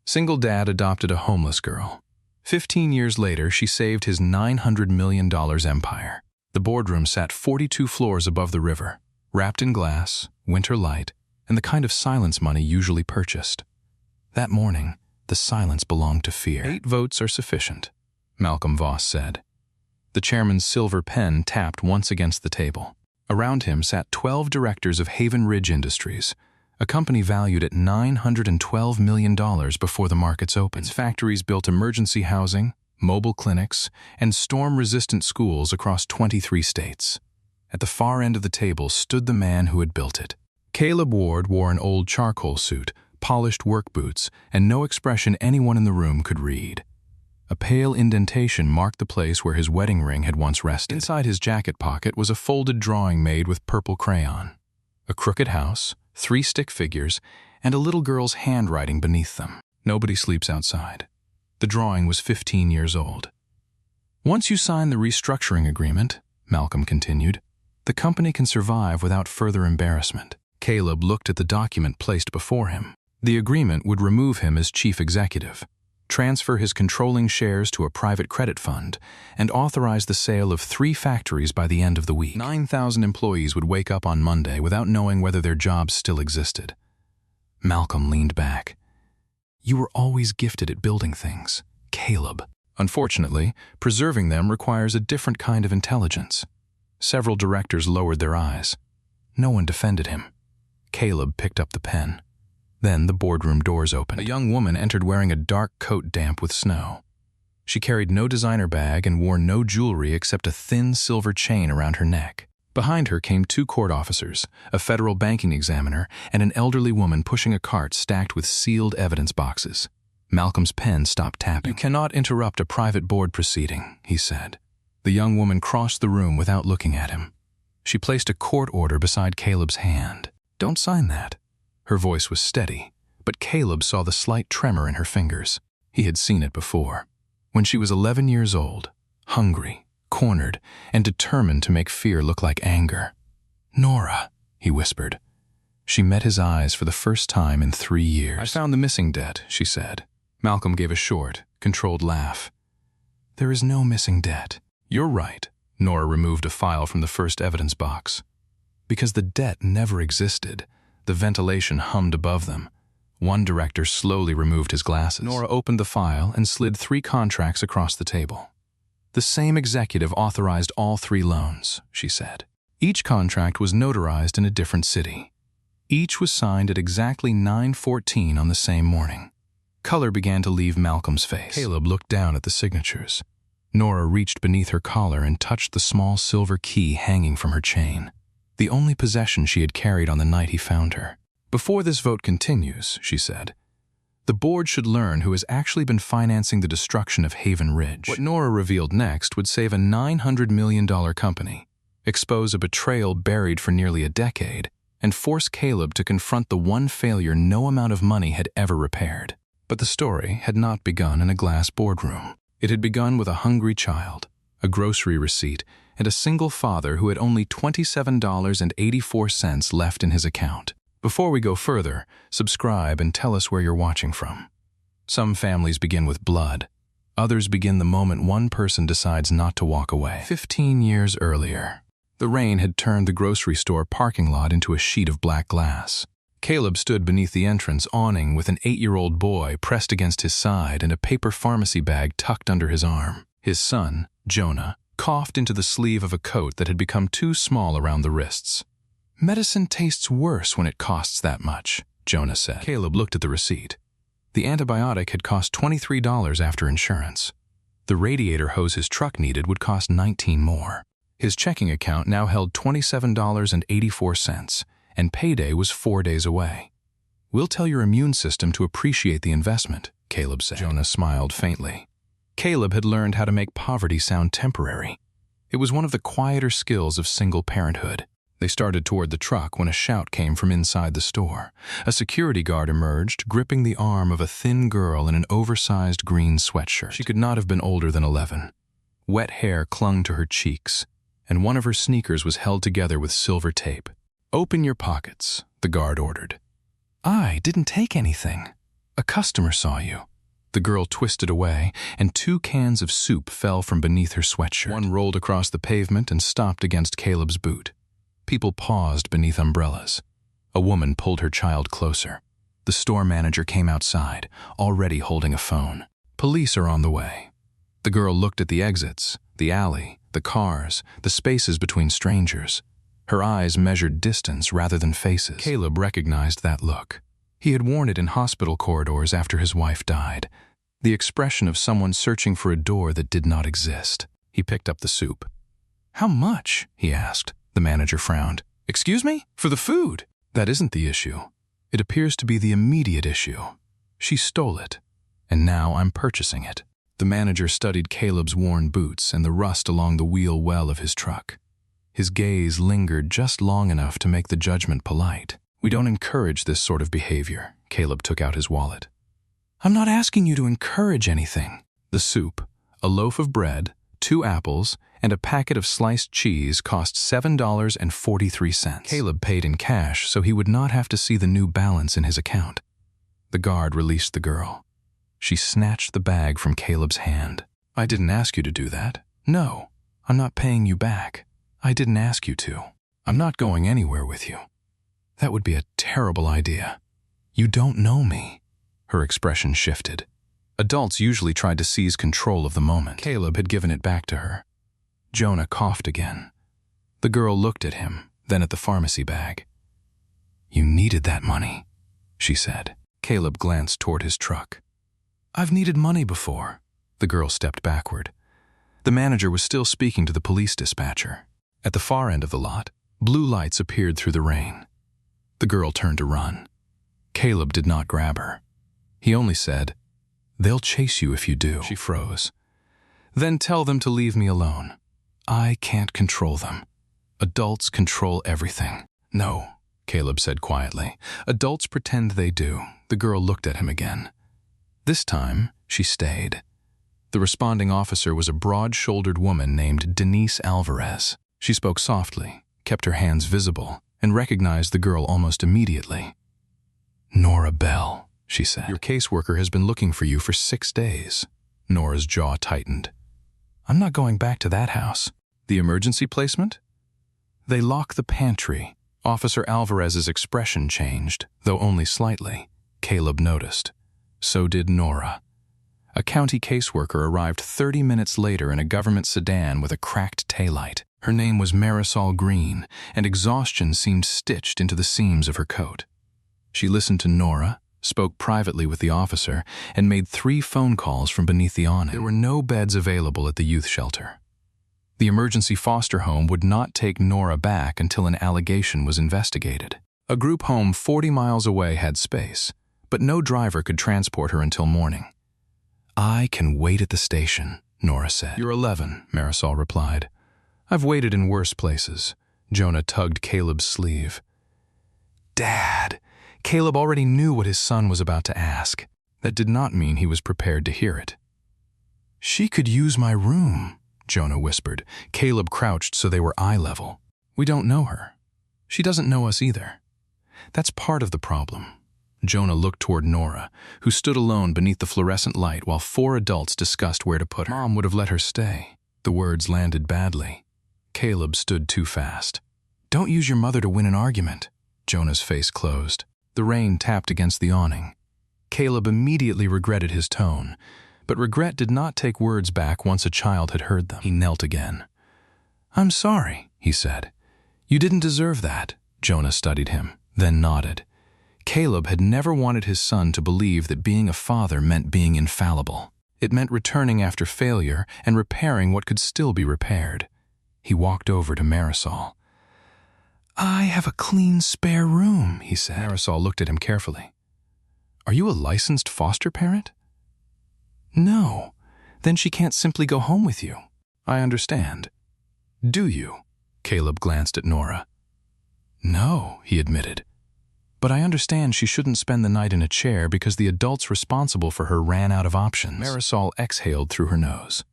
Single dad adopted a homeless girl. 15 years later, she saved his $900 million empire. The boardroom sat 42 floors above the river, wrapped in glass, winter light, and the kind of silence money usually purchased. That morning, the silence belonged to fear. 8 votes are sufficient, Malcolm Voss said. The chairman's silver pen tapped once against the table. Around him sat 12 directors of Haven Ridge Industries, a company valued at $912 million before the markets opened. Its factories built emergency housing, mobile clinics, and storm-resistant schools across 23 states. At the far end of the table stood the man who had built it. Caleb Ward wore an old charcoal suit, polished work boots, and no expression anyone in the room could read. A pale indentation marked the place where his wedding ring had once rested. Inside his jacket pocket was a folded drawing made with purple crayon. A crooked house, 3 stick figures, and a little girl's handwriting beneath them. Nobody sleeps outside. The drawing was 15 years old. Once you sign the restructuring agreement, Malcolm continued, the company can survive without further embarrassment. Caleb looked at the document placed before him. The agreement would remove him as chief executive, transfer his controlling shares to a private credit fund, and authorize the sale of 3 factories by the end of the week. 9,000 employees would wake up on Monday without knowing whether their jobs still existed. Malcolm leaned back. You were always gifted at building things, Caleb. Unfortunately, preserving them requires a different kind of intelligence. Several directors lowered their eyes. No one defended him. Caleb picked up the pen. Then the boardroom doors opened. A young woman entered wearing a dark coat damp with snow. She carried no designer bag and wore no jewelry except a thin silver chain around her neck. Behind her came 2 court officers, a federal banking examiner, and an elderly woman pushing a cart stacked with sealed evidence boxes. Malcolm's pen stopped tapping. You cannot interrupt a private board proceeding, he said. The young woman crossed the room without looking at him. She placed a court order beside Caleb's hand. Don't sign that. Her voice was steady, but Caleb saw the slight tremor in her fingers. He had seen it before. When she was 11 years old, hungry, cornered, and determined to make fear look like anger. Nora, he whispered. She met his eyes for the first time in 3 years. I found the missing debt, she said. Malcolm gave a short, controlled laugh. There is no missing debt. You're right. Nora removed a file from the first evidence box. Because the debt never existed, the ventilation hummed above them. One director slowly removed his glasses. Nora opened the file and slid 3 contracts across the table. The same executive authorized all 3 loans, she said. Each contract was notarized in a different city. Each was signed at exactly 9:14 on the same morning. Color began to leave Malcolm's face. Caleb looked down at the signatures. Nora reached beneath her collar and touched the small silver key hanging from her chain, the only possession she had carried on the night he found her. Before this vote continues, she said, the board should learn who has actually been financing the destruction of Haven Ridge. What Nora revealed next would save a $900 million company, expose a betrayal buried for nearly a decade, and force Caleb to confront the one failure no amount of money had ever repaired. But the story had not begun in a glass boardroom. It had begun with a hungry child, a grocery receipt, and a single father who had only $27.84 left in his account. Before we go further, subscribe and tell us where you're watching from. Some families begin with blood. Others begin the moment one person decides not to walk away. 15 years earlier, the rain had turned the grocery store parking lot into a sheet of black glass. Caleb stood beneath the entrance awning with an 8-year-old boy pressed against his side and a paper pharmacy bag tucked under his arm. His son, Jonah, coughed into the sleeve of a coat that had become too small around the wrists. Medicine tastes worse when it costs that much, Jonah said. Caleb looked at the receipt. The antibiotic had cost $23 after insurance. The radiator hose his truck needed would cost $19 more. His checking account now held $27.84, and payday was 4 days away. We'll tell your immune system to appreciate the investment, Caleb said. Jonah smiled faintly. Caleb had learned how to make poverty sound temporary. It was one of the quieter skills of single parenthood. They started toward the truck when a shout came from inside the store. A security guard emerged, gripping the arm of a thin girl in an oversized green sweatshirt. She could not have been older than 11. Wet hair clung to her cheeks, and one of her sneakers was held together with silver tape. Open your pockets, the guard ordered. I didn't take anything. A customer saw you." The girl twisted away, and 2 cans of soup fell from beneath her sweatshirt. One rolled across the pavement and stopped against Caleb's boot. People paused beneath umbrellas. A woman pulled her child closer. The store manager came outside, already holding a phone. "Police are on the way." The girl looked at the exits, the alley, the cars, the spaces between strangers. Her eyes measured distance rather than faces. Caleb recognized that look. He had worn it in hospital corridors after his wife died. The expression of someone searching for a door that did not exist. He picked up the soup. "How much?" he asked. The manager frowned. "Excuse me? For the food?" "That isn't the issue. It appears to be the immediate issue. She stole it, and now I'm purchasing it." The manager studied Caleb's worn boots and the rust along the wheel well of his truck. His gaze lingered just long enough to make the judgment polite. "We don't encourage this sort of behavior." Caleb took out his wallet. "I'm not asking you to encourage anything." The soup, a loaf of bread, 2 apples, and a packet of sliced cheese cost $7.43. Caleb paid in cash so he would not have to see the new balance in his account. The guard released the girl. She snatched the bag from Caleb's hand. "I didn't ask you to do that. No, I'm not paying you back. I didn't ask you to. I'm not going anywhere with you." "That would be a terrible idea. You don't know me." Her expression shifted. Adults usually tried to seize control of the moment. Caleb had given it back to her. Jonah coughed again. The girl looked at him, then at the pharmacy bag. "You needed that money," she said. Caleb glanced toward his truck. "I've needed money before." The girl stepped backward. The manager was still speaking to the police dispatcher. At the far end of the lot, blue lights appeared through the rain. The girl turned to run. Caleb did not grab her. He only said, "They'll chase you if you do." She froze. "Then tell them to leave me alone. I can't control them. Adults control everything." "No," Caleb said quietly. "Adults pretend they do." The girl looked at him again. This time, she stayed. The responding officer was a broad-shouldered woman named Denise Alvarez. She spoke softly, kept her hands visible, and recognized the girl almost immediately. "Nora Bell," she said. "Your caseworker has been looking for you for 6 days." Nora's jaw tightened. "I'm not going back to that house." "The emergency placement?" "They lock the pantry." Officer Alvarez's expression changed, though only slightly. Caleb noticed. So did Nora. A county caseworker arrived 30 minutes later in a government sedan with a cracked taillight. Her name was Marisol Green, and exhaustion seemed stitched into the seams of her coat. She listened to Nora, spoke privately with the officer, and made 3 phone calls from beneath the awning. There were no beds available at the youth shelter. The emergency foster home would not take Nora back until an allegation was investigated. A group home 40 miles away had space, but no driver could transport her until morning. "I can wait at the station," Nora said. "You're 11, Marisol replied. "I've waited in worse places." Jonah tugged Caleb's sleeve. "Dad!" Caleb already knew what his son was about to ask. That did not mean he was prepared to hear it. "She could use my room," Jonah whispered. Caleb crouched so they were eye level. "We don't know her. She doesn't know us either. That's part of the problem." Jonah looked toward Nora, who stood alone beneath the fluorescent light while 4 adults discussed where to put her. Mom would have let her stay. The words landed badly. Caleb stood too fast. "Don't use your mother to win an argument." Jonah's face closed. The rain tapped against the awning. Caleb immediately regretted his tone, but regret did not take words back once a child had heard them. He knelt again. "I'm sorry," he said. "You didn't deserve that." Jonah studied him, then nodded. Caleb had never wanted his son to believe that being a father meant being infallible. It meant returning after failure and repairing what could still be repaired. He walked over to Marisol. "I have a clean spare room," he said. Marisol looked at him carefully. "Are you a licensed foster parent?" "No. Then she can't simply go home with you." "I understand." "Do you?" Caleb glanced at Nora. "No," he admitted. "But I understand she shouldn't spend the night in a chair because the adults responsible for her ran out of options." Marisol exhaled through her nose.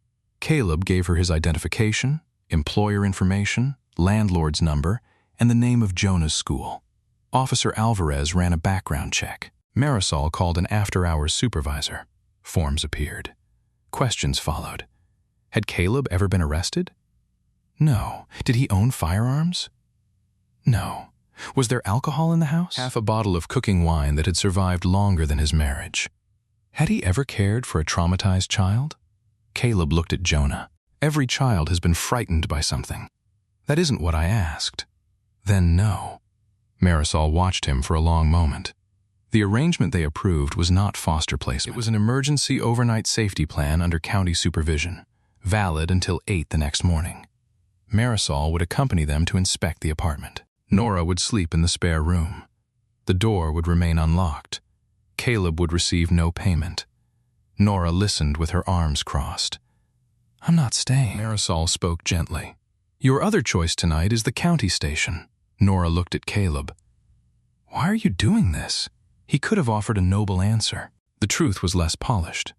Caleb gave her his identification, employer information, landlord's number, and the name of Jonah's school. Officer Alvarez ran a background check. Marisol called an after-hours supervisor. Forms appeared. Questions followed. Had Caleb ever been arrested? No. Did he own firearms? No. Was there alcohol in the house? Half a bottle of cooking wine that had survived longer than his marriage. Had he ever cared for a traumatized child? Caleb looked at Jonah. Every child has been frightened by something. That isn't what I asked. Then no. Marisol watched him for a long moment. The arrangement they approved was not foster placement. It was an emergency overnight safety plan under county supervision, valid until 8 the next morning. Marisol would accompany them to inspect the apartment. Nora would sleep in the spare room. The door would remain unlocked. Caleb would receive no payment. Nora listened with her arms crossed. I'm not staying. Marisol spoke gently. Your other choice tonight is the county station. Nora looked at Caleb. Why are you doing this? He could have offered a noble answer. The truth was less polished.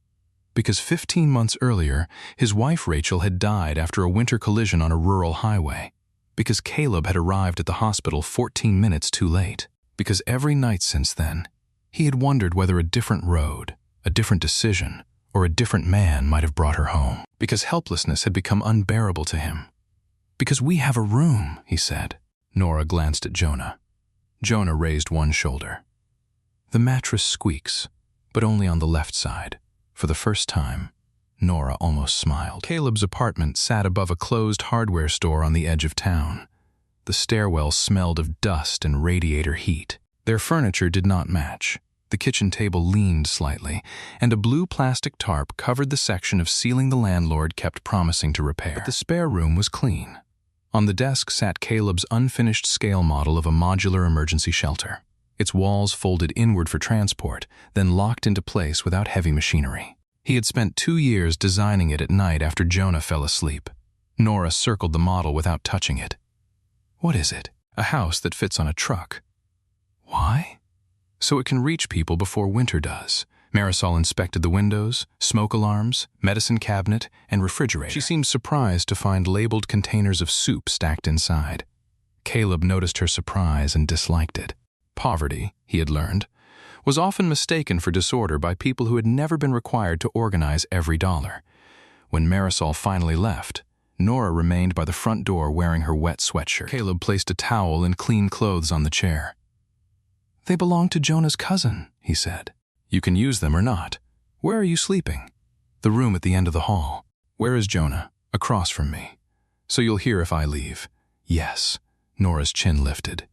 Because 15 months earlier, his wife Rachel had died after a winter collision on a rural highway. Because Caleb had arrived at the hospital 14 minutes too late. Because every night since then, he had wondered whether a different road, a different decision, or a different man might have brought her home. Because helplessness had become unbearable to him. Because we have a room, he said. Nora glanced at Jonah. Jonah raised one shoulder. The mattress squeaks, but only on the left side. For the first time, Nora almost smiled. Caleb's apartment sat above a closed hardware store on the edge of town. The stairwell smelled of dust and radiator heat. Their furniture did not match. The kitchen table leaned slightly, and a blue plastic tarp covered the section of ceiling the landlord kept promising to repair. But the spare room was clean. On the desk sat Caleb's unfinished scale model of a modular emergency shelter. Its walls folded inward for transport, then locked into place without heavy machinery. He had spent 2 years designing it at night after Jonah fell asleep. Nora circled the model without touching it. What is it? A house that fits on a truck. Why? So it can reach people before winter does. Marisol inspected the windows, smoke alarms, medicine cabinet, and refrigerator. She seemed surprised to find labeled containers of soup stacked inside. Caleb noticed her surprise and disliked it. Poverty, he had learned, was often mistaken for disorder by people who had never been required to organize every dollar. When Marisol finally left, Nora remained by the front door wearing her wet sweatshirt. Caleb placed a towel and clean clothes on the chair. They belong to Jonah's cousin, he said. You can use them or not. Where are you sleeping? The room at the end of the hall. Where is Jonah? Across from me. So you'll hear if I leave. Yes. Nora's chin lifted.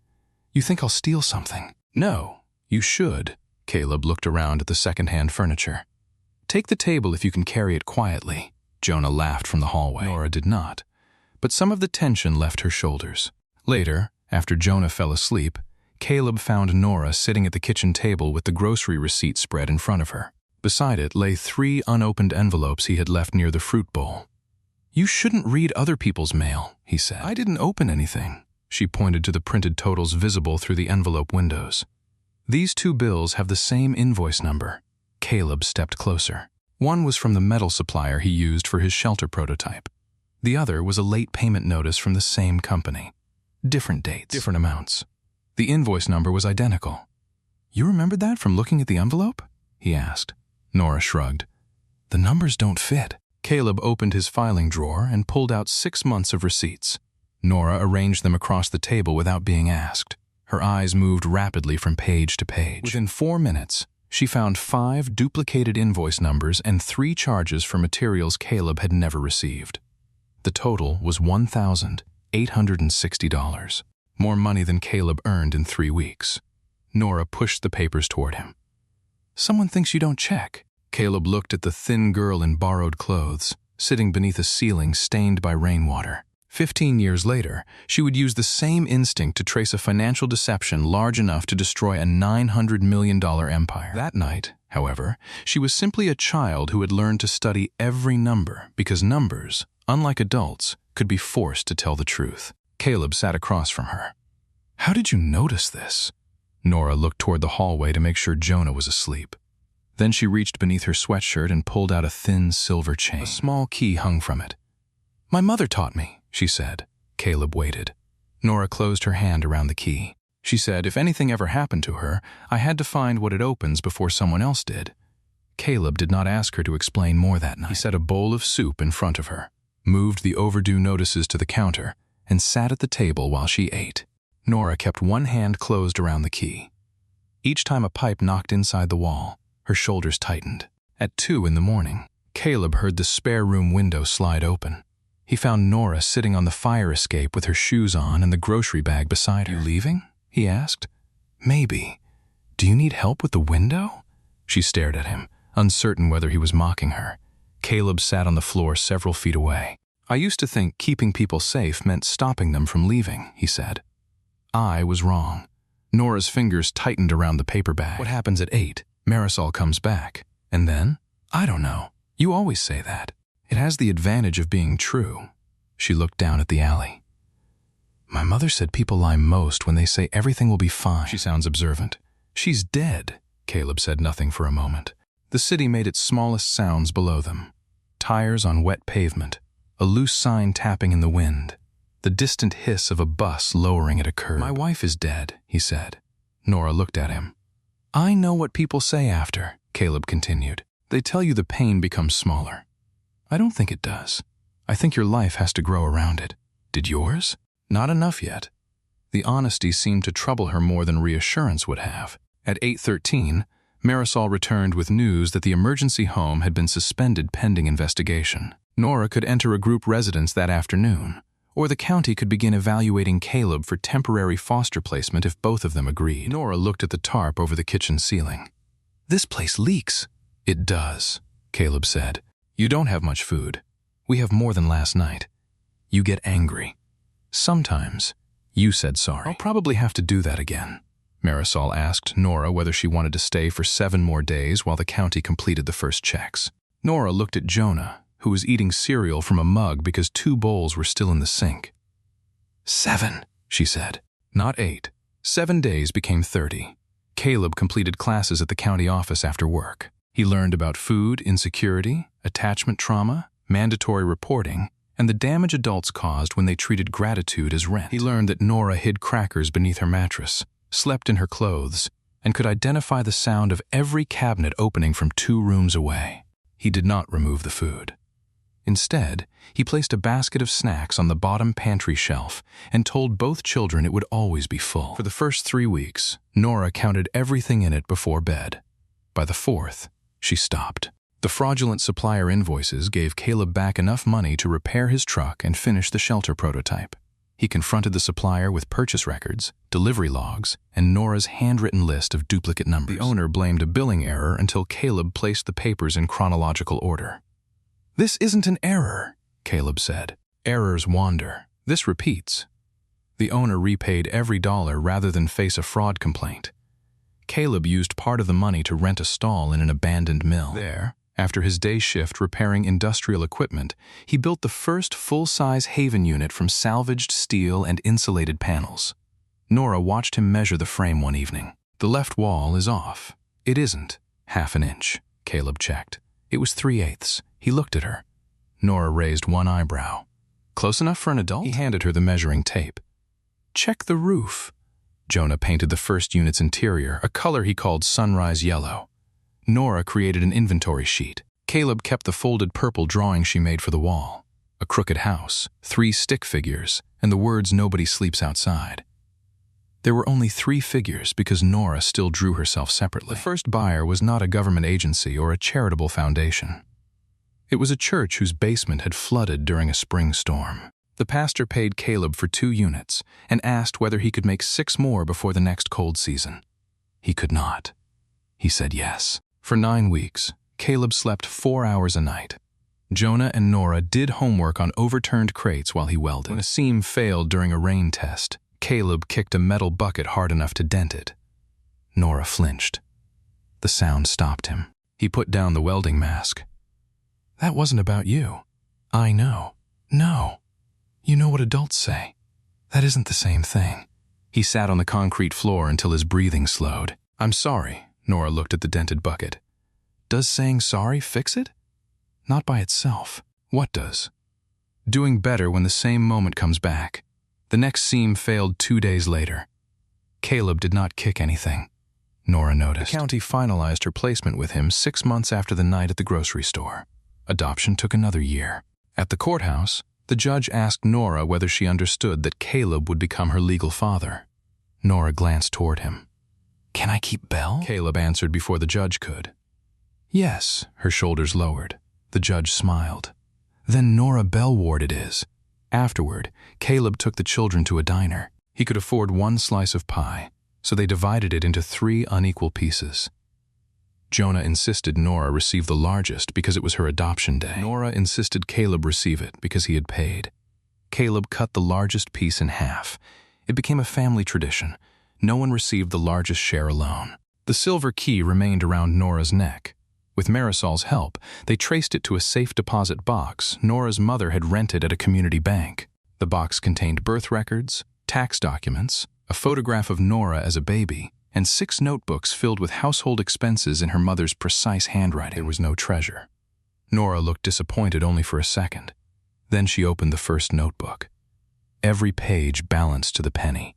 You think I'll steal something? No, you should. Caleb looked around at the second-hand furniture. Take the table if you can carry it quietly. Jonah laughed from the hallway. Nora did not, but some of the tension left her shoulders. Later, after Jonah fell asleep, Caleb found Nora sitting at the kitchen table with the grocery receipt spread in front of her. Beside it lay 3 unopened envelopes he had left near the fruit bowl. You shouldn't read other people's mail, he said. I didn't open anything. She pointed to the printed totals visible through the envelope windows. These 2 bills have the same invoice number. Caleb stepped closer. One was from the metal supplier he used for his shelter prototype. The other was a late payment notice from the same company. Different dates, different amounts. The invoice number was identical. You remembered that from looking at the envelope? He asked. Nora shrugged. The numbers don't fit. Caleb opened his filing drawer and pulled out 6 months of receipts. Nora arranged them across the table without being asked. Her eyes moved rapidly from page to page. Within 4 minutes, she found 5 duplicated invoice numbers and 3 charges for materials Caleb had never received. The total was $1,860, more money than Caleb earned in 3 weeks. Nora pushed the papers toward him. Someone thinks you don't check. Caleb looked at the thin girl in borrowed clothes, sitting beneath a ceiling stained by rainwater. 15 years later, she would use the same instinct to trace a financial deception large enough to destroy a $900 million empire. That night, however, she was simply a child who had learned to study every number because numbers, unlike adults, could be forced to tell the truth. Caleb sat across from her. How did you notice this? Nora looked toward the hallway to make sure Jonah was asleep. Then she reached beneath her sweatshirt and pulled out a thin silver chain. A small key hung from it. My mother taught me, she said. Caleb waited. Nora closed her hand around the key. She said if anything ever happened to her, I had to find what it opens before someone else did. Caleb did not ask her to explain more that night. He set a bowl of soup in front of her, moved the overdue notices to the counter, and sat at the table while she ate. Nora kept one hand closed around the key. Each time a pipe knocked inside the wall, her shoulders tightened. At 2 in the morning, Caleb heard the spare room window slide open. He found Nora sitting on the fire escape with her shoes on and the grocery bag beside her. You leaving? He asked. Maybe. Do you need help with the window? She stared at him, uncertain whether he was mocking her. Caleb sat on the floor several feet away. I used to think keeping people safe meant stopping them from leaving, he said. I was wrong. Nora's fingers tightened around the paper bag. What happens at 8? Marisol comes back. And then? I don't know. You always say that. It has the advantage of being true. She looked down at the alley. My mother said people lie most when they say everything will be fine. She sounds observant. She's dead. Caleb said nothing for a moment. The city made its smallest sounds below them. Tires on wet pavement, a loose sign tapping in the wind, the distant hiss of a bus lowering at a curb. My wife is dead, he said. Nora looked at him. I know what people say after, Caleb continued. They tell you the pain becomes smaller. I don't think it does. I think your life has to grow around it. Did yours? Not enough yet. The honesty seemed to trouble her more than reassurance would have. At 8:13, Marisol returned with news that the emergency home had been suspended pending investigation. Nora could enter a group residence that afternoon, or the county could begin evaluating Caleb for temporary foster placement if both of them agreed. Nora looked at the tarp over the kitchen ceiling. This place leaks. It does, Caleb said. You don't have much food. We have more than last night. You get angry. Sometimes, you said sorry. I'll probably have to do that again. Marisol asked Nora whether she wanted to stay for 7 more days while the county completed the first checks. Nora looked at Jonah, who was eating cereal from a mug because 2 bowls were still in the sink. 7, she said. Not 8. 7 days became 30. Caleb completed classes at the county office after work. He learned about food insecurity, attachment trauma, mandatory reporting, and the damage adults caused when they treated gratitude as rent. He learned that Nora hid crackers beneath her mattress, slept in her clothes, and could identify the sound of every cabinet opening from 2 rooms away. He did not remove the food. Instead, he placed a basket of snacks on the bottom pantry shelf and told both children it would always be full. For the first 3 weeks, Nora counted everything in it before bed. By the 4th, she stopped. The fraudulent supplier invoices gave Caleb back enough money to repair his truck and finish the shelter prototype. He confronted the supplier with purchase records, delivery logs, and Nora's handwritten list of duplicate numbers. The owner blamed a billing error until Caleb placed the papers in chronological order. This isn't an error, Caleb said. Errors wander. This repeats. The owner repaid every dollar rather than face a fraud complaint. Caleb used part of the money to rent a stall in an abandoned mill. There, after his day shift repairing industrial equipment, he built the first full-size Haven unit from salvaged steel and insulated panels. Nora watched him measure the frame one evening. The left wall is off. It isn't. Half an inch, Caleb checked. It was 3/8. He looked at her. Nora raised one eyebrow. Close enough for an adult? He handed her the measuring tape. Check the roof. Jonah painted the first unit's interior, a color he called sunrise yellow. Nora created an inventory sheet. Caleb kept the folded purple drawing she made for the wall. A crooked house, 3 stick figures, and the words "Nobody sleeps outside." There were only 3 figures because Nora still drew herself separately. The first buyer was not a government agency or a charitable foundation. It was a church whose basement had flooded during a spring storm. The pastor paid Caleb for 2 units and asked whether he could make 6 more before the next cold season. He could not. He said yes. For 9 weeks, Caleb slept 4 hours a night. Jonah and Nora did homework on overturned crates while he welded. When a seam failed during a rain test, Caleb kicked a metal bucket hard enough to dent it. Nora flinched. The sound stopped him. He put down the welding mask. That wasn't about you. I know. No. You know what adults say. That isn't the same thing. He sat on the concrete floor until his breathing slowed. I'm sorry. Nora looked at the dented bucket. Does saying sorry fix it? Not by itself. What does? Doing better when the same moment comes back. The next seam failed 2 days later. Caleb did not kick anything, Nora noticed. The county finalized her placement with him 6 months after the night at the grocery store. Adoption took another year. At the courthouse, the judge asked Nora whether she understood that Caleb would become her legal father. Nora glanced toward him. "Can I keep Belle?" Caleb answered before the judge could. "Yes," her shoulders lowered. The judge smiled. "Then Nora Bellward it is." Afterward, Caleb took the children to a diner. He could afford 1 slice of pie, so they divided it into 3 unequal pieces. Jonah insisted Nora receive the largest because it was her adoption day. Nora insisted Caleb receive it because he had paid. Caleb cut the largest piece in half. It became a family tradition. No one received the largest share alone. The silver key remained around Nora's neck. With Marisol's help, they traced it to a safe deposit box Nora's mother had rented at a community bank. The box contained birth records, tax documents, a photograph of Nora as a baby, and 6 notebooks filled with household expenses in her mother's precise handwriting. There was no treasure. Nora looked disappointed only for a second. Then she opened the first notebook. Every page balanced to the penny.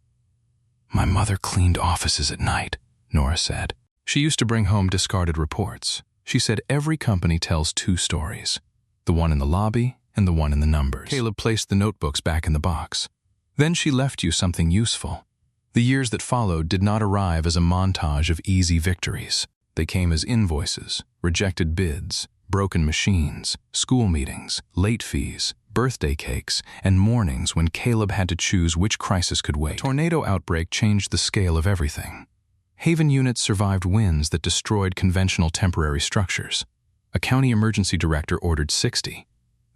"My mother cleaned offices at night," Nora said. She used to bring home discarded reports. She said every company tells 2 stories, the one in the lobby and the one in the numbers. Caleb placed the notebooks back in the box. "Then she left you something useful." The years that followed did not arrive as a montage of easy victories. They came as invoices, rejected bids, broken machines, school meetings, late fees, birthday cakes, and mornings when Caleb had to choose which crisis could wait. A tornado outbreak changed the scale of everything. Haven units survived winds that destroyed conventional temporary structures. A county emergency director ordered 60.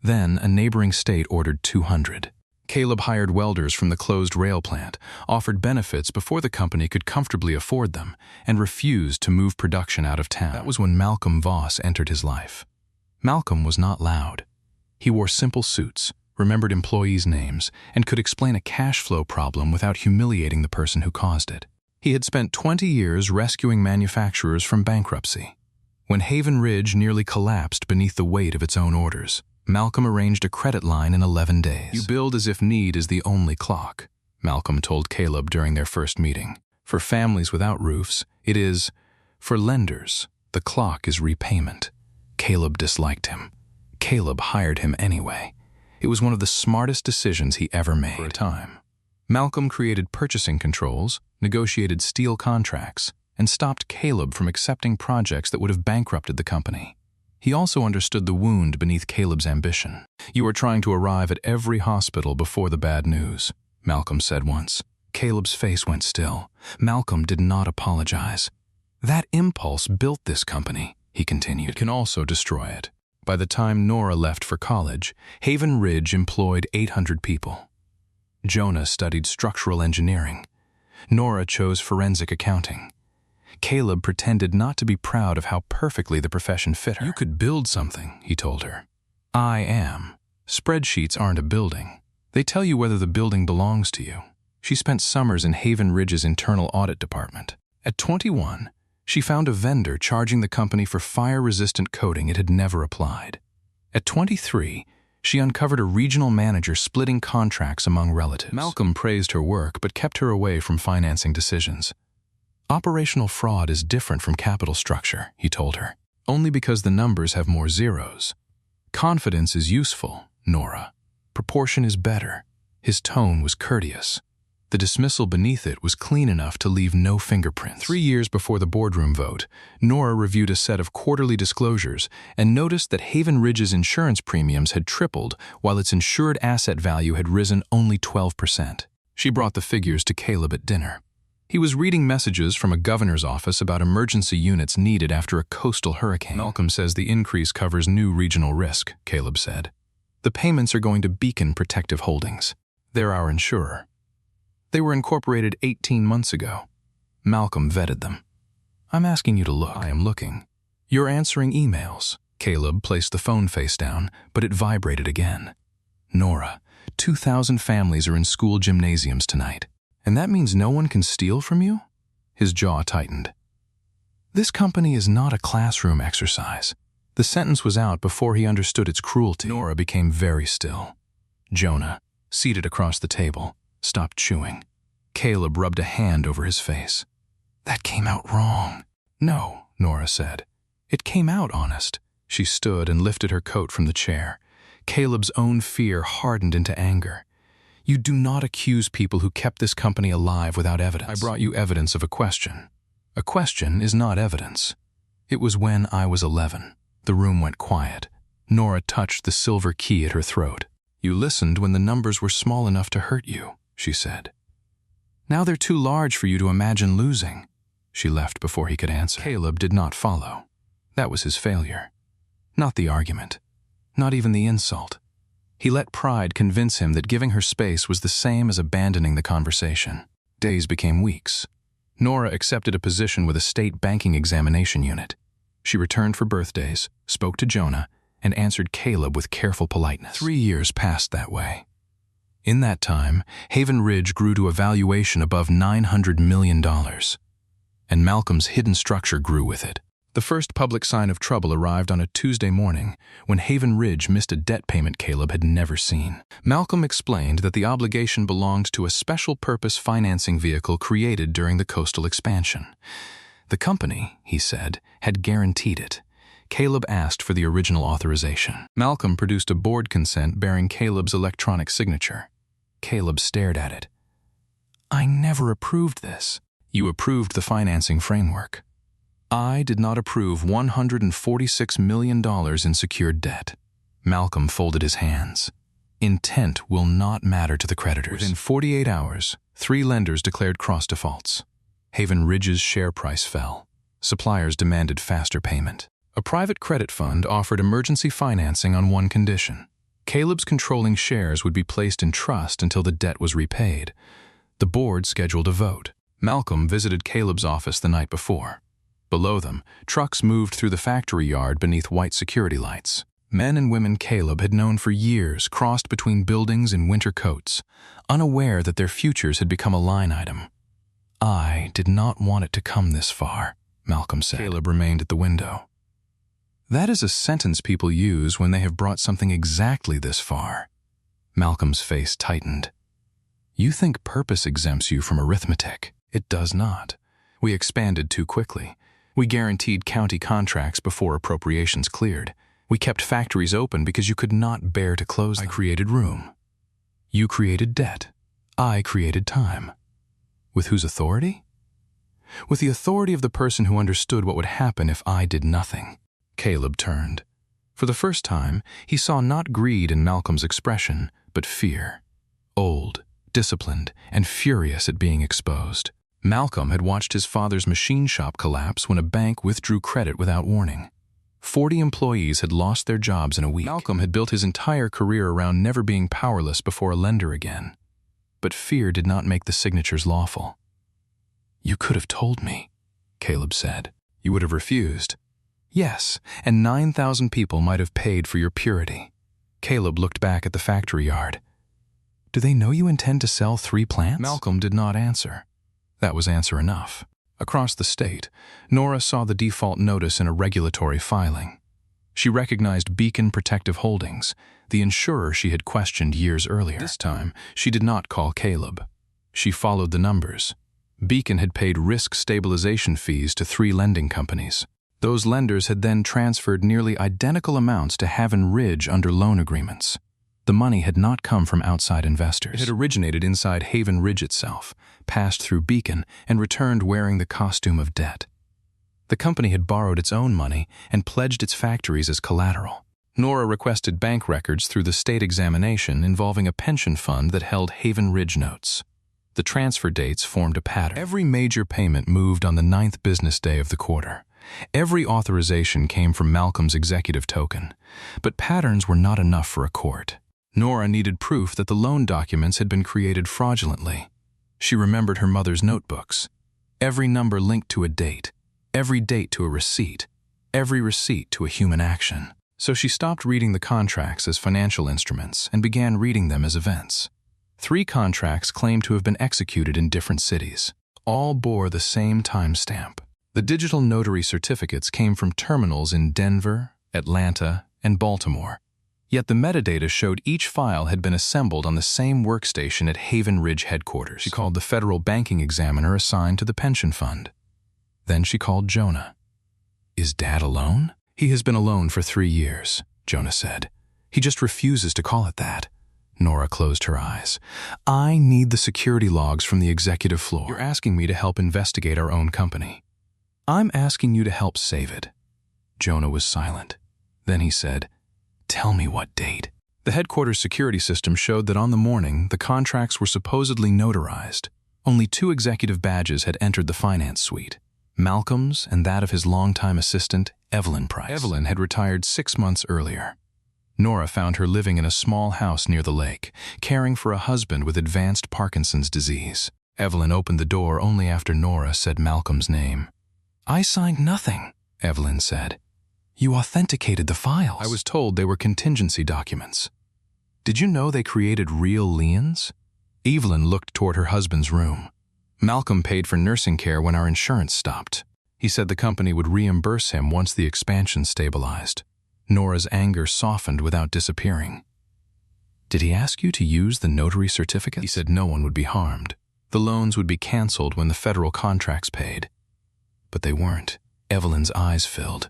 Then a neighboring state ordered 200. Caleb hired welders from the closed rail plant, offered benefits before the company could comfortably afford them, and refused to move production out of town. That was when Malcolm Voss entered his life. Malcolm was not loud. He wore simple suits, remembered employees' names, and could explain a cash flow problem without humiliating the person who caused it. He had spent 20 years rescuing manufacturers from bankruptcy. When Haven Ridge nearly collapsed beneath the weight of its own orders, Malcolm arranged a credit line in 11 days. "You build as if need is the only clock," Malcolm told Caleb during their first meeting. "For families without roofs, it is. For lenders, the clock is repayment." Caleb disliked him. Caleb hired him anyway. It was one of the smartest decisions he ever made. For a time, Malcolm created purchasing controls, negotiated steel contracts, and stopped Caleb from accepting projects that would have bankrupted the company. He also understood the wound beneath Caleb's ambition. "You are trying to arrive at every hospital before the bad news," Malcolm said once. Caleb's face went still. Malcolm did not apologize. "That impulse built this company," he continued. "It can also destroy it." By the time Nora left for college, Haven Ridge employed 800 people. Jonah studied structural engineering. Nora chose forensic accounting. Caleb pretended not to be proud of how perfectly the profession fit her. "You could build something," he told her. "I am. Spreadsheets aren't a building. They tell you whether the building belongs to you." She spent summers in Haven Ridge's internal audit department. At 21, she found a vendor charging the company for fire-resistant coating it had never applied. At 23, she uncovered a regional manager splitting contracts among relatives. Malcolm praised her work but kept her away from financing decisions. "Operational fraud is different from capital structure," he told her, "only because the numbers have more zeros. Confidence is useful, Nora. Proportion is better." His tone was courteous. The dismissal beneath it was clean enough to leave no fingerprints. 3 years before the boardroom vote, Nora reviewed a set of quarterly disclosures and noticed that Haven Ridge's insurance premiums had tripled while its insured asset value had risen only 12%. She brought the figures to Caleb at dinner. He was reading messages from a governor's office about emergency units needed after a coastal hurricane. "Malcolm says the increase covers new regional risk," Caleb said. "The payments are going to Beacon Protective Holdings. They're our insurer. They were incorporated 18 months ago." Malcolm vetted them. "I'm asking you to look." "I am looking." "You're answering emails." Caleb placed the phone face down, but it vibrated again. "Nora, 2,000 families are in school gymnasiums tonight. And that means no one can steal from you?" His jaw tightened. "This company is not a classroom exercise." The sentence was out before he understood its cruelty. Nora became very still. Jonah, seated across the table, stopped chewing. Caleb rubbed a hand over his face. That came out wrong. No, Nora said. It came out honest. She stood and lifted her coat from the chair. Caleb's own fear hardened into anger. You do not accuse people who kept this company alive without evidence. I brought you evidence of a question. A question is not evidence. It was when I was 11. The room went quiet. Nora touched the silver key at her throat. You listened when the numbers were small enough to hurt you, she said. Now they're too large for you to imagine losing. She left before he could answer. Caleb did not follow. That was his failure. Not the argument. Not even the insult. He let pride convince him that giving her space was the same as abandoning the conversation. Days became weeks. Nora accepted a position with a state banking examination unit. She returned for birthdays, spoke to Jonah, and answered Caleb with careful politeness. 3 years passed that way. In that time, Haven Ridge grew to a valuation above $900 million. And Malcolm's hidden structure grew with it. The first public sign of trouble arrived on a Tuesday morning when Haven Ridge missed a debt payment Caleb had never seen. Malcolm explained that the obligation belonged to a special-purpose financing vehicle created during the coastal expansion. The company, he said, had guaranteed it. Caleb asked for the original authorization. Malcolm produced a board consent bearing Caleb's electronic signature. Caleb stared at it. I never approved this. You approved the financing framework. I did not approve $146 million in secured debt. Malcolm folded his hands. Intent will not matter to the creditors. Within 48 hours, 3 lenders declared cross defaults. Haven Ridge's share price fell. Suppliers demanded faster payment. A private credit fund offered emergency financing on one condition. Caleb's controlling shares would be placed in trust until the debt was repaid. The board scheduled a vote. Malcolm visited Caleb's office the night before. Below them, trucks moved through the factory yard beneath white security lights. Men and women Caleb had known for years crossed between buildings in winter coats, unaware that their futures had become a line item. I did not want it to come this far, Malcolm said. Caleb remained at the window. That is a sentence people use when they have brought something exactly this far. Malcolm's face tightened. You think purpose exempts you from arithmetic. It does not. We expanded too quickly. We guaranteed county contracts before appropriations cleared. We kept factories open because you could not bear to close them. I created room. You created debt. I created time. With whose authority? With the authority of the person who understood what would happen if I did nothing. Caleb turned. For the first time, he saw not greed in Malcolm's expression, but fear. Old, disciplined, and furious at being exposed. Malcolm had watched his father's machine shop collapse when a bank withdrew credit without warning. 40 employees had lost their jobs in a week. Malcolm had built his entire career around never being powerless before a lender again. But fear did not make the signatures lawful. You could have told me, Caleb said. You would have refused. Yes, and 9,000 people might have paid for your purity. Caleb looked back at the factory yard. Do they know you intend to sell 3 plants? Malcolm did not answer. That was answer enough. Across the state, Nora saw the default notice in a regulatory filing. She recognized Beacon Protective Holdings, the insurer she had questioned years earlier. This time, she did not call Caleb. She followed the numbers. Beacon had paid risk stabilization fees to 3 lending companies. Those lenders had then transferred nearly identical amounts to Haven Ridge under loan agreements. The money had not come from outside investors. It had originated inside Haven Ridge itself, passed through Beacon, and returned wearing the costume of debt. The company had borrowed its own money and pledged its factories as collateral. Nora requested bank records through the state examination involving a pension fund that held Haven Ridge notes. The transfer dates formed a pattern. Every major payment moved on the 9th business day of the quarter. Every authorization came from Malcolm's executive token. But patterns were not enough for a court. Nora needed proof that the loan documents had been created fraudulently. She remembered her mother's notebooks. Every number linked to a date, every date to a receipt, every receipt to a human action. So she stopped reading the contracts as financial instruments and began reading them as events. 3 contracts claimed to have been executed in different cities. All bore the same timestamp. The digital notary certificates came from terminals in Denver, Atlanta, and Baltimore. Yet the metadata showed each file had been assembled on the same workstation at Haven Ridge headquarters. She called the federal banking examiner assigned to the pension fund. Then she called Jonah. "Is Dad alone?" "He has been alone for 3 years," Jonah said. "He just refuses to call it that." Nora closed her eyes. "I need the security logs from the executive floor. You're asking me to help investigate our own company. I'm asking you to help save it." Jonah was silent. Then he said, "Tell me what date." The headquarters security system showed that on the morning the contracts were supposedly notarized. Only 2 executive badges had entered the finance suite, Malcolm's and that of his longtime assistant, Evelyn Price. Evelyn had retired 6 months earlier. Nora found her living in a small house near the lake, caring for a husband with advanced Parkinson's disease. Evelyn opened the door only after Nora said Malcolm's name. "I signed nothing," Evelyn said. "You authenticated the files." "I was told they were contingency documents." "Did you know they created real liens?" Evelyn looked toward her husband's room. "Malcolm paid for nursing care when our insurance stopped. He said the company would reimburse him once the expansion stabilized." Nora's anger softened without disappearing. "Did he ask you to use the notary certificate?" "He said no one would be harmed. The loans would be canceled when the federal contracts paid." "But they weren't." Evelyn's eyes filled.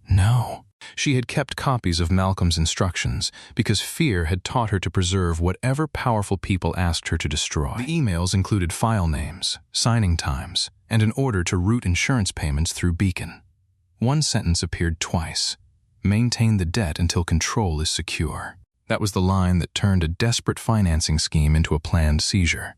"No." She had kept copies of Malcolm's instructions because fear had taught her to preserve whatever powerful people asked her to destroy. The emails included file names, signing times, and an order to route insurance payments through Beacon. One sentence appeared twice: "Maintain the debt until control is secure." That was the line that turned a desperate financing scheme into a planned seizure.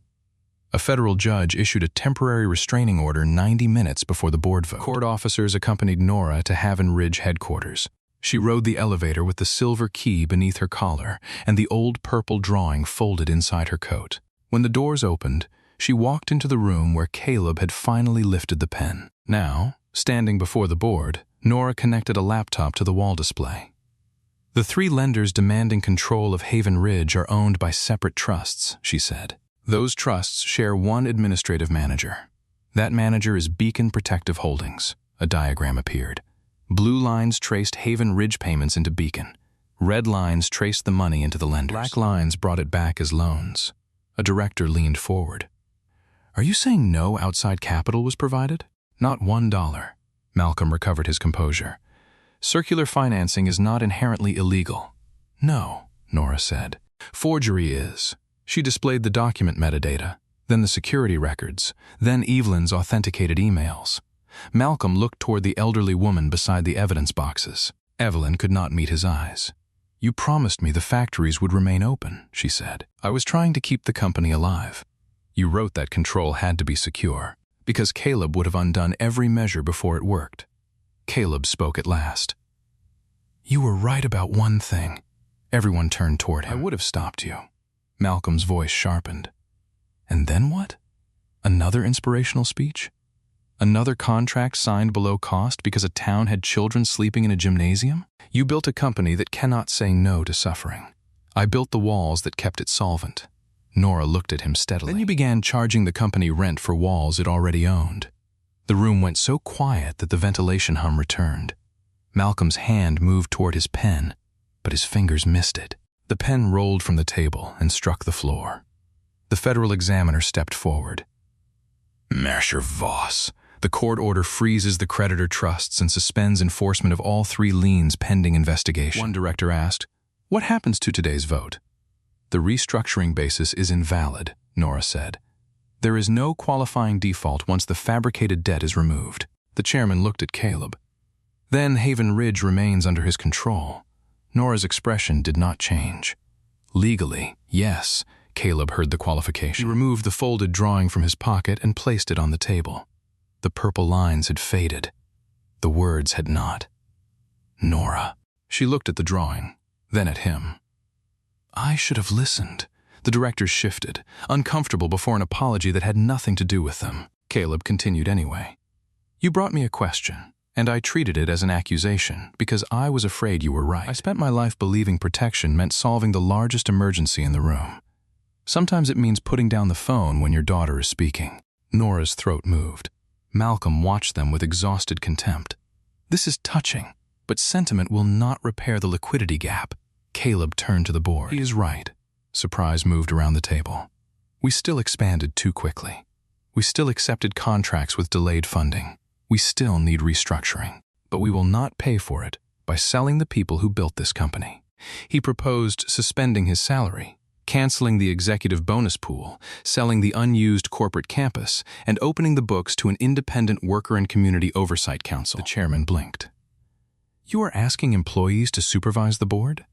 A federal judge issued a temporary restraining order 90 minutes before the board vote. Court officers accompanied Nora to Haven Ridge headquarters. She rode the elevator with the silver key beneath her collar and the old purple drawing folded inside her coat. When the doors opened, she walked into the room where Caleb had finally lifted the pen. Now, standing before the board, Nora connected a laptop to the wall display. "The 3 lenders demanding control of Haven Ridge are owned by separate trusts," she said. "Those trusts share one administrative manager. That manager is Beacon Protective Holdings." A diagram appeared. Blue lines traced Haven Ridge payments into Beacon. Red lines traced the money into the lenders. Black lines brought it back as loans. A director leaned forward. "Are you saying no outside capital was provided?" "Not $1. Malcolm recovered his composure. "Circular financing is not inherently illegal." "No," Nora said. "Forgery is." She displayed the document metadata, then the security records, then Evelyn's authenticated emails. Malcolm looked toward the elderly woman beside the evidence boxes. Evelyn could not meet his eyes. "You promised me the factories would remain open," she said. "I was trying to keep the company alive. You wrote that control had to be secure, because Caleb would have undone every measure before it worked." Caleb spoke at last. "You were right about one thing." Everyone turned toward him. "I would have stopped you." Malcolm's voice sharpened. "And then what? Another inspirational speech? Another contract signed below cost because a town had children sleeping in a gymnasium? You built a company that cannot say no to suffering. I built the walls that kept it solvent." Nora looked at him steadily. "Then you began charging the company rent for walls it already owned." The room went so quiet that the ventilation hum returned. Malcolm's hand moved toward his pen, but his fingers missed it. The pen rolled from the table and struck the floor. The federal examiner stepped forward. "Masher Voss, the court order freezes the creditor trusts and suspends enforcement of all 3 liens pending investigation." One director asked, "What happens to today's vote?" "The restructuring basis is invalid," Nora said. "There is no qualifying default once the fabricated debt is removed." The chairman looked at Caleb. "Then Haven Ridge remains under his control." Nora's expression did not change. "Legally, yes," Caleb heard the qualification. He removed the folded drawing from his pocket and placed it on the table. The purple lines had faded. The words had not. "Nora." She looked at the drawing, then at him. "I should have listened." The directors shifted, uncomfortable before an apology that had nothing to do with them. Caleb continued anyway. "You brought me a question, and I treated it as an accusation because I was afraid you were right. I spent my life believing protection meant solving the largest emergency in the room. Sometimes it means putting down the phone when your daughter is speaking." Nora's throat moved. Malcolm watched them with exhausted contempt. "This is touching, but sentiment will not repair the liquidity gap." Caleb turned to the board. He is right. Surprise moved around the table. We still expanded too quickly. We still accepted contracts with delayed funding. We still need restructuring. But we will not pay for it by selling the people who built this company. He proposed suspending his salary, canceling the executive bonus pool, selling the unused corporate campus, and opening the books to an independent worker and community oversight council. The chairman blinked. You are asking employees to supervise the board?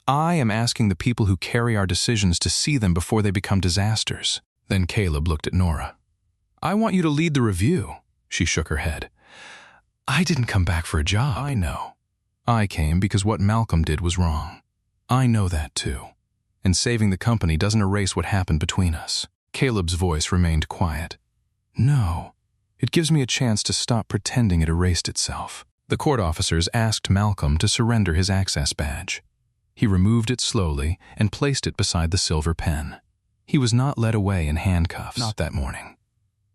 I am asking the people who carry our decisions to see them before they become disasters. Then Caleb looked at Nora. I want you to lead the review. She shook her head. I didn't come back for a job. I know. I came because what Malcolm did was wrong. I know that too. And saving the company doesn't erase what happened between us. Caleb's voice remained quiet. No, it gives me a chance to stop pretending it erased itself. The court officers asked Malcolm to surrender his access badge. He removed it slowly and placed it beside the silver pen. He was not led away in handcuffs. Not that morning.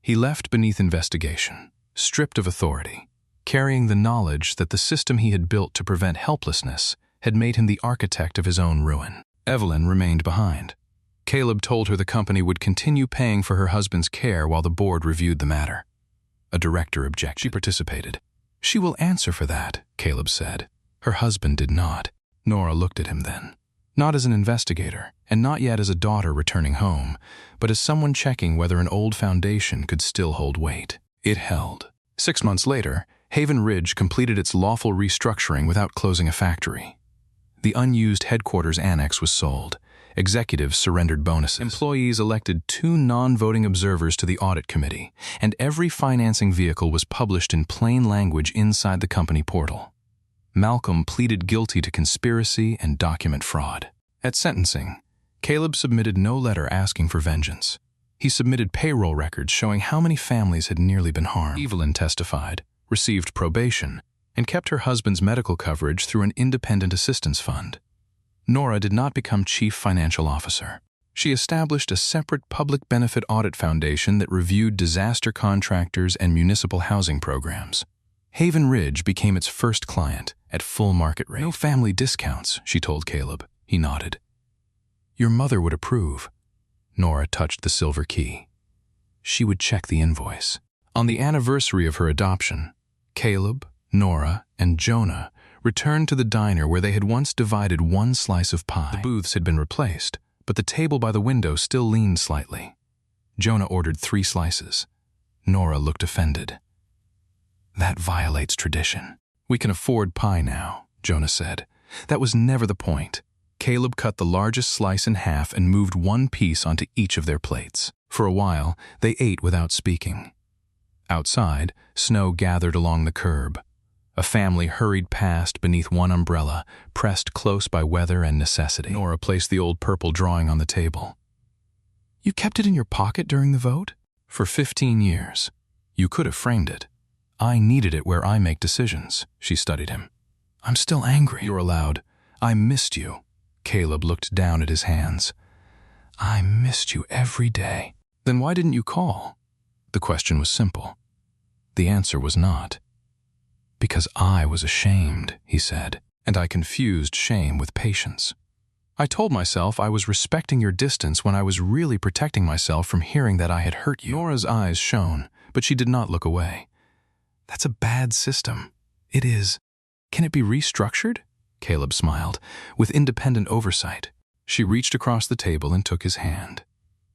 He left beneath investigation, stripped of authority, carrying the knowledge that the system he had built to prevent helplessness had made him the architect of his own ruin. Evelyn remained behind. Caleb told her the company would continue paying for her husband's care while the board reviewed the matter. A director objected. She participated. She will answer for that, Caleb said. Her husband did not. Nora looked at him then. Not as an investigator, and not yet as a daughter returning home, but as someone checking whether an old foundation could still hold weight. It held. 6 months later, Haven Ridge completed its lawful restructuring without closing a factory. The unused headquarters annex was sold. Executives surrendered bonuses. Employees elected 2 non-voting observers to the audit committee, and every financing vehicle was published in plain language inside the company portal. Malcolm pleaded guilty to conspiracy and document fraud. At sentencing, Caleb submitted no letter asking for vengeance. He submitted payroll records showing how many families had nearly been harmed. Evelyn testified, received probation, and kept her husband's medical coverage through an independent assistance fund. Nora did not become chief financial officer. She established a separate public benefit audit foundation that reviewed disaster contractors and municipal housing programs. Haven Ridge became its first client at full market rate. No family discounts, she told Caleb. He nodded. Your mother would approve. Nora touched the silver key. She would check the invoice. On the anniversary of her adoption, Caleb, Nora, and Jonah returned to the diner where they had once divided one slice of pie. The booths had been replaced, but the table by the window still leaned slightly. Jonah ordered 3 slices. Nora looked offended. That violates tradition. We can afford pie now, Jonah said. That was never the point. Caleb cut the largest slice in half and moved one piece onto each of their plates. For a while, they ate without speaking. Outside, snow gathered along the curb. A family hurried past beneath one umbrella, pressed close by weather and necessity. Nora placed the old purple drawing on the table. You kept it in your pocket during the vote? For 15 years. You could have framed it. I needed it where I make decisions, she studied him. I'm still angry. You're allowed. I missed you. Caleb looked down at his hands. I missed you every day. Then why didn't you call? The question was simple. The answer was not. Because I was ashamed, he said, and I confused shame with patience. I told myself I was respecting your distance when I was really protecting myself from hearing that I had hurt you. Nora's eyes shone, but she did not look away. That's a bad system. It is. Can it be restructured? Caleb smiled. With independent oversight. She reached across the table and took his hand.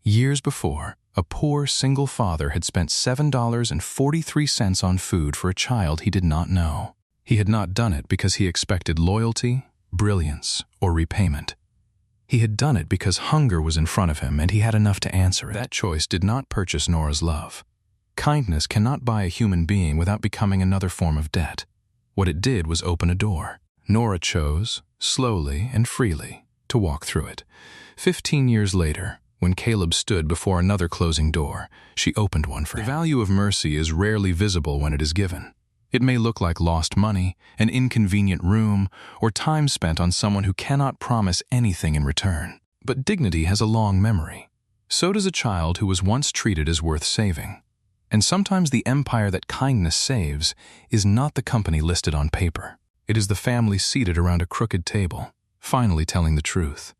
Years before, a poor single father had spent $7.43 on food for a child he did not know. He had not done it because he expected loyalty, brilliance, or repayment. He had done it because hunger was in front of him and he had enough to answer it. That choice did not purchase Nora's love. Kindness cannot buy a human being without becoming another form of debt. What it did was open a door. Nora chose, slowly and freely, to walk through it. 15 years later, when Caleb stood before another closing door, she opened one for him. The value of mercy is rarely visible when it is given. It may look like lost money, an inconvenient room, or time spent on someone who cannot promise anything in return. But dignity has a long memory. So does a child who was once treated as worth saving. And sometimes the empire that kindness saves is not the company listed on paper. It is the family seated around a crooked table, finally telling the truth.